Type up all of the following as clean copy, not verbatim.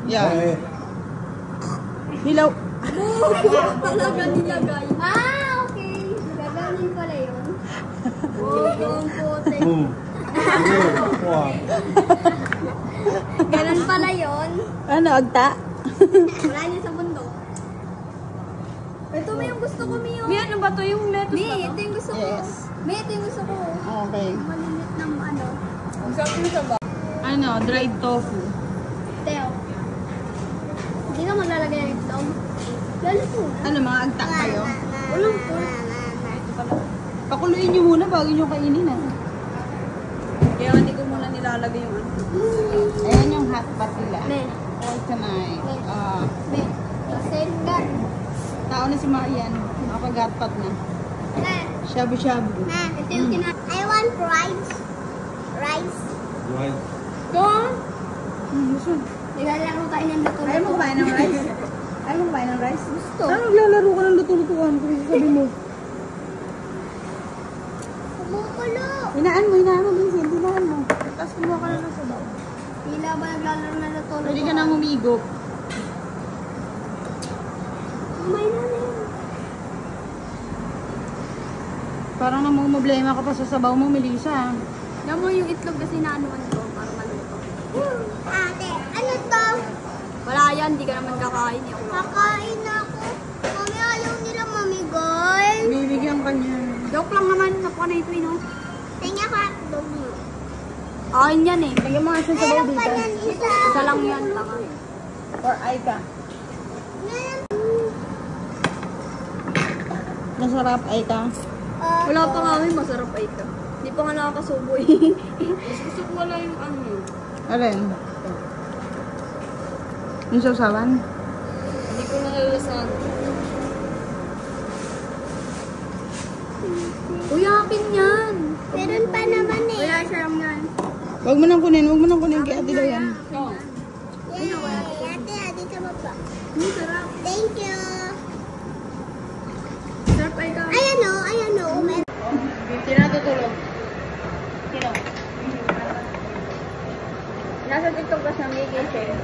Yeah. Hilaw. Talaga nilagay. Ah, okay. Gagawin pala yun. Ang putik. Ganun pala yun. Ano, agta? Wala niya sa bundok. Ito may yung gusto ko, Mio. May ano ba to? Yung lettuce ba to? Ito yung gusto ko. Yes. May ito yung gusto ko. Okay. Malilit ng ano. Ang sarap yung saba. Ano, dried tofu. Teo. Hindi ka maglalagay ng itlog. Lalo po. Ano, mga agta kayo? Walang po. Pakuluin nyo muna bago nyo kainin ah. Kaya hindi ko muna nilalagay yung ano. Ayan yung hot pot nila. Me. For tonight. Me. Same gun. Tao na si Marian. Nakapag-hot pot na. Me. Shabu-shabu. Me. Ito yung I want rice. Rice. Right. Ito. Gusto. Nilalaro tayo ng luto. Ayaw mo kumain ng rice? Ayaw mo kumain ng rice? Gusto. Ano naglalaro ka ng luto-lutuan? Kung sabi mo. Kumukulo. Hinaan mo, Vincent. Hinaan mo. Tapos kumuha ka na ng sabaw. Hila ba naglalaro ng luto? Pwede ka nang humigop. Kumain na na yun. Parang namumblema ka pa sa sabaw mo, Melissa. Alam mo yung itlog kasi naanuan ko para maluto. Ate, ano to? Wala yan, di ka naman kakain. Kakain ako. Mami, ayaw nila mamigay. Bibigyan ka niya. Joke lang naman, nakuha na ito no? Tingnan ka, dog mo. Akin yan eh. Bigyan mo nga sa sabaw dito. Isa lang yan, taka. Or ay ka. Masarap ay ka. Wala pa nga kami, masarap ay ito. Hindi pa nga nakakasubo eh. Gusto ko wala yung ano. Alin? Yung sausawan? Hindi ko nalalasan. Uy, akin yan. Meron pa naman eh. Kuya, siya yan. Huwag mo nang kunin kay ate daw yan. Oo. Ate, ka ba ba? Sarap. Thank you. Sarap ay ka. Ayan o. Sino natutulog? Sino? Nasa TikTok ka sa may share.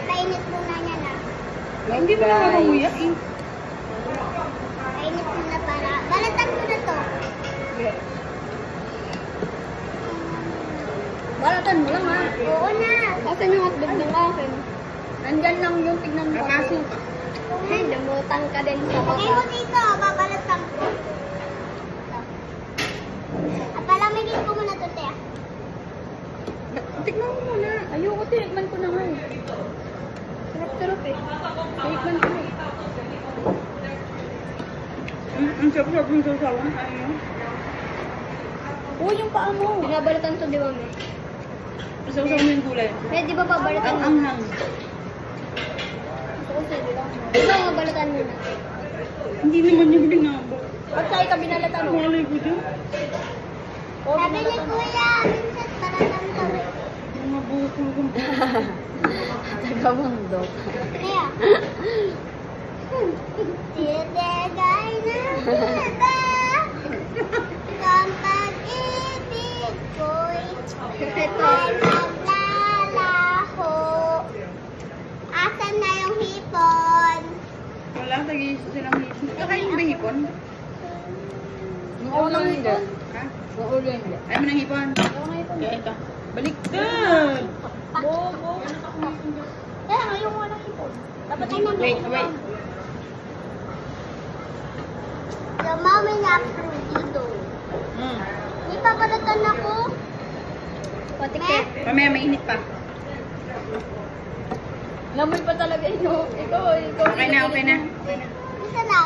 Painit muna niya na. Hindi mo na mahuyak eh. Painit muna para. Balatan mo na to. Balatan mo lang ha. Oo na. Asan yung hotdog ng akin? Nandyan lang yung tignan mo. Nakaso ka. Ay, namutan ka din sa baba. Ay, mo dito. Babalatan ko. Palamigin ko muna to, Tia. Tignan mo muna. Ayoko, tinikman ko na nga eh. Sarap-sarap eh. Tinikman ko na eh. Ang sarap-sarap yung sausawan. Ayaw. Oo, yung paa mo. Binabalatan to, di ba, me? Sausaw mo yung gulay. Di ba babalatan Ang mo? anghang. Gusto ko sige lang. Ikaw, mabalatan mo na. Hindi naman yung binabok. Ba't sa'yo ka binalatan mo? Malay ko dyan. Sabi ni Kuya, minsan balatan to. Mga bukol ko. Tagabundok. Kaya? Titigay na kita kung pag-ibig ko'y naglalaho. Asan na yung hipon? Wala, tag-iisa silang hipon. Kakain ba hipon? Nung ulo hindi. Ha? Nung ulo hindi. Ayaw mo ng hipon? Kaya ito. Baliktad! Bobo. Kaya ngayon mo na hipon. Dapat ay nang Wait. So, mami na dito. Di pa balatan ako. Patikit. Mamaya mainit pa. Lamoy pa talaga ino. Ikaw. Okay na. Isa na.